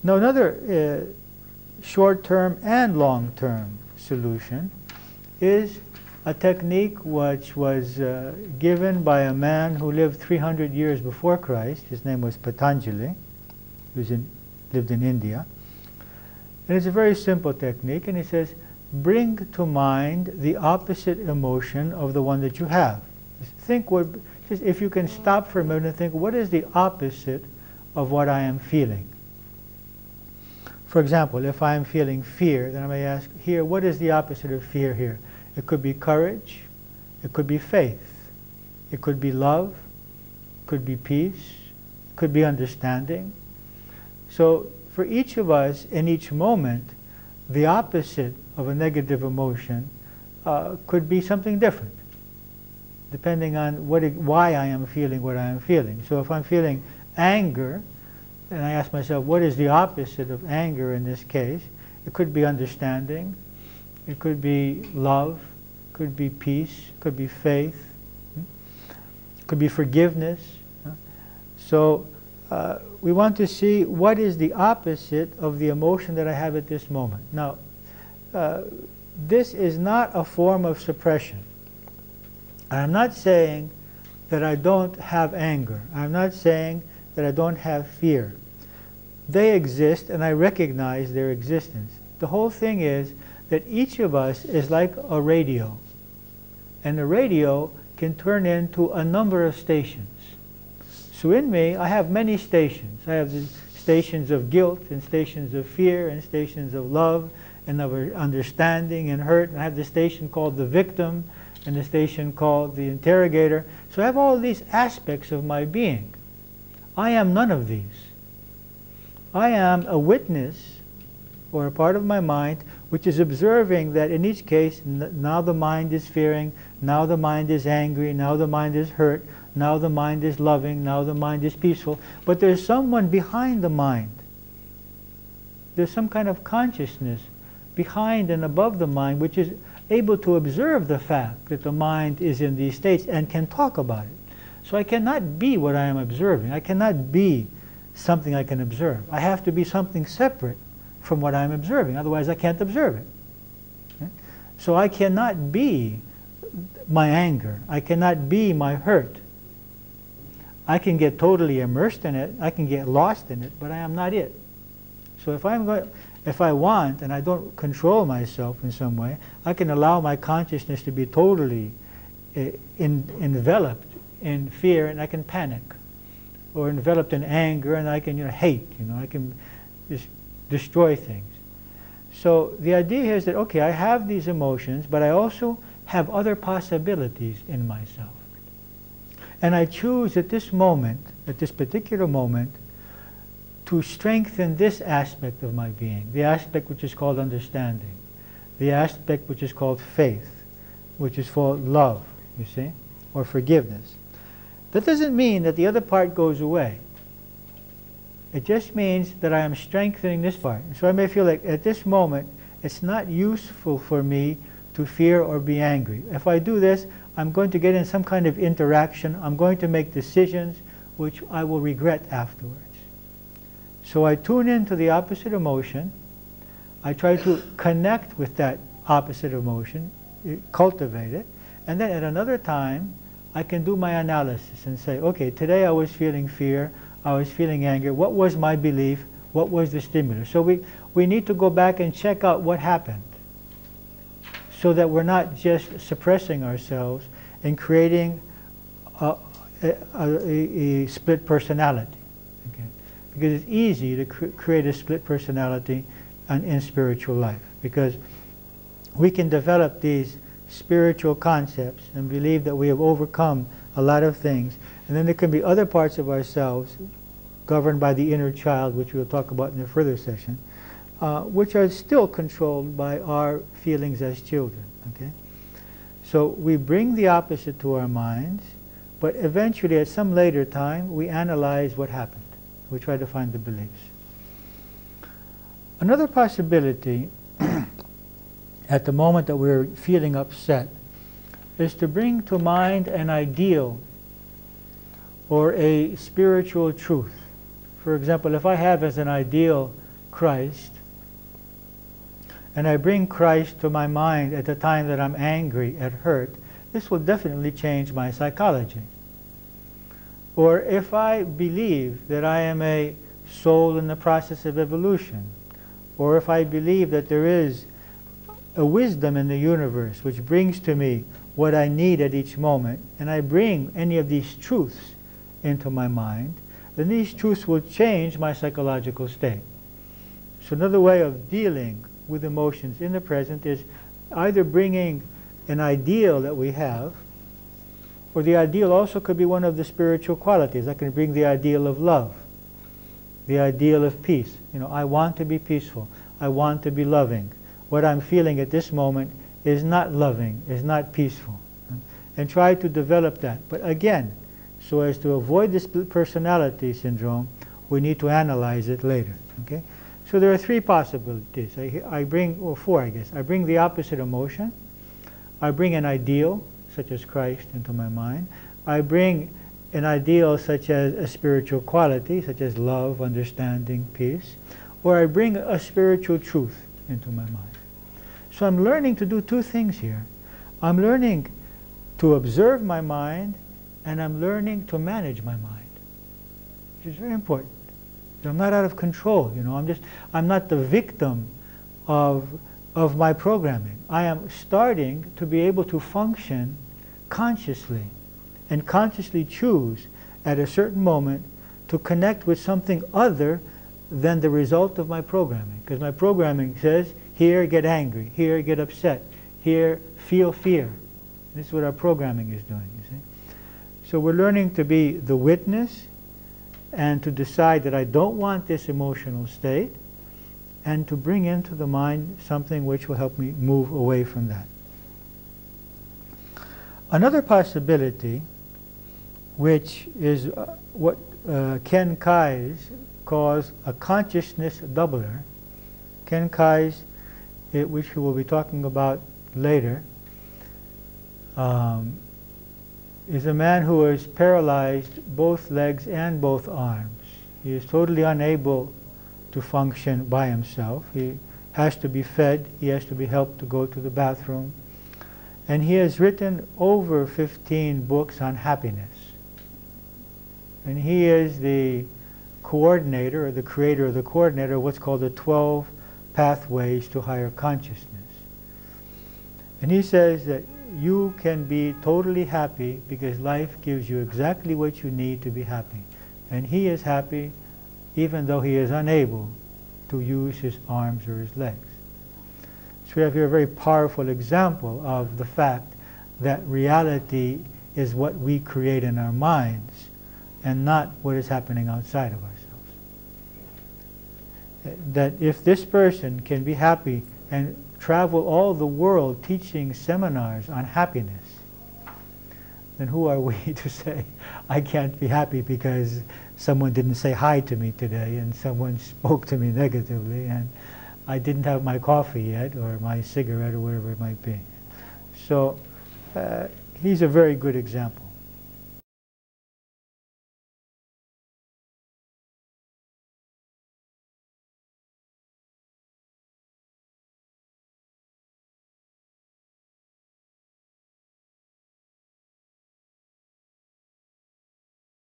Now another short-term and long-term solution is a technique which was given by a man who lived 300 years before Christ. His name was Patanjali, who lived in India. And it's a very simple technique, and he says, bring to mind the opposite emotion of the one that you have. Just if you can stop for a minute and think, what is the opposite of what I am feeling? For example, if I am feeling fear, then I may ask, here, what is the opposite of fear here? It could be courage, it could be faith, it could be love, it could be peace, it could be understanding. So for each of us, in each moment, the opposite of a negative emotion could be something different, depending on why I am feeling what I am feeling. So if I'm feeling anger, and I ask myself, what is the opposite of anger in this case? It could be understanding, it could be love, it could be peace, it could be faith, it could be forgiveness. So we want to see what is the opposite of the emotion that I have at this moment. Now, this is not a form of suppression. I'm not saying that I don't have anger. I'm not saying that I don't have fear. They exist, and I recognize their existence. The whole thing is that each of us is like a radio, and the radio can turn into a number of stations. So in me, I have many stations. I have the stations of guilt, and stations of fear, and stations of love, and of understanding and hurt. And I have the station called the victim, and the station called the interrogator. So I have all these aspects of my being. I am none of these. I am a witness, or a part of my mind, which is observing that in each case, now the mind is fearing, now the mind is angry, now the mind is hurt, now the mind is loving, now the mind is peaceful. But there's someone behind the mind. There's some kind of consciousness behind and above the mind, which is able to observe the fact that the mind is in these states and can talk about it. So I cannot be what I am observing. I cannot be something I can observe. I have to be something separate from what I'm observing. Otherwise, I can't observe it. Okay? So I cannot be my anger. I cannot be my hurt. I can get totally immersed in it. I can get lost in it, but I am not it. So if I want, and I don't control myself in some way, I can allow my consciousness to be totally enveloped in fear, and I can panic, or enveloped in anger, and I can hate. I can just destroy things. So the idea is that, okay, I have these emotions, but I also have other possibilities in myself. And I choose at this moment, at this particular moment, to strengthen this aspect of my being, the aspect which is called understanding, the aspect which is called faith, which is called love, you see, or forgiveness. That doesn't mean that the other part goes away. It just means that I am strengthening this part. So I may feel like at this moment, it's not useful for me to fear or be angry. If I do this, I'm going to get in some kind of interaction. I'm going to make decisions which I will regret afterwards. So I tune into the opposite emotion. I try to connect with that opposite emotion, cultivate it, and then at another time, I can do my analysis and say, okay, today I was feeling fear, I was feeling anger. What was my belief? What was the stimulus? So we need to go back and check out what happened, so that we're not just suppressing ourselves and creating a split personality. Okay? Because it's easy to create a split personality in spiritual life, because we can develop these spiritual concepts and believe that we have overcome a lot of things, and then there can be other parts of ourselves governed by the inner child, which we'll talk about in a further session, which are still controlled by our feelings as children. Okay? So we bring the opposite to our minds, but eventually at some later time we analyze what happened. We try to find the beliefs. Another possibility at the moment that we're feeling upset is to bring to mind an ideal or a spiritual truth. For example, if I have as an ideal Christ, and I bring Christ to my mind at the time that I'm angry and hurt, this will definitely change my psychology. Or if I believe that I am a soul in the process of evolution, or if I believe that there is a wisdom in the universe which brings to me what I need at each moment, and I bring any of these truths into my mind, then these truths will change my psychological state. So another way of dealing with emotions in the present is either bringing an ideal that we have, or the ideal also could be one of the spiritual qualities. I can bring the ideal of love, the ideal of peace. You know, I want to be peaceful. I want to be loving. What I'm feeling at this moment is not loving, is not peaceful. And try to develop that. But again, so as to avoid this personality syndrome, we need to analyze it later. Okay? So there are three possibilities. I bring, or four I guess. I bring the opposite emotion. I bring an ideal, such as Christ, into my mind. I bring an ideal such as a spiritual quality, such as love, understanding, peace. Or I bring a spiritual truth into my mind. So I'm learning to do two things here. I'm learning to observe my mind, and I'm learning to manage my mind, which is very important. I'm not out of control, you know. I'm not the victim of my programming. I am starting to be able to function consciously and consciously choose at a certain moment to connect with something other than the result of my programming. Because my programming says, here get angry, here get upset, here feel fear. This is what our programming is doing, you see. So we're learning to be the witness and to decide that I don't want this emotional state, and to bring into the mind something which will help me move away from that. Another possibility, which is what Ken Kais calls a consciousness doubler. Ken Kais, which we will be talking about later, is a man who is paralyzed both legs and both arms. He is totally unable to function by himself. He has to be fed, he has to be helped to go to the bathroom. And he has written over 15 books on happiness. And he is the coordinator, or the creator of the coordinator, of what's called the 12 Pathways to Higher Consciousness. And he says that you can be totally happy because life gives you exactly what you need to be happy. And he is happy even though he is unable to use his arms or his legs. So we have here a very powerful example of the fact that reality is what we create in our minds and not what is happening outside of ourselves. That if this person can be happy and travel all the world teaching seminars on happiness, then who are we to say, I can't be happy because someone didn't say hi to me today and someone spoke to me negatively and I didn't have my coffee yet or my cigarette or whatever it might be. So he's a very good example.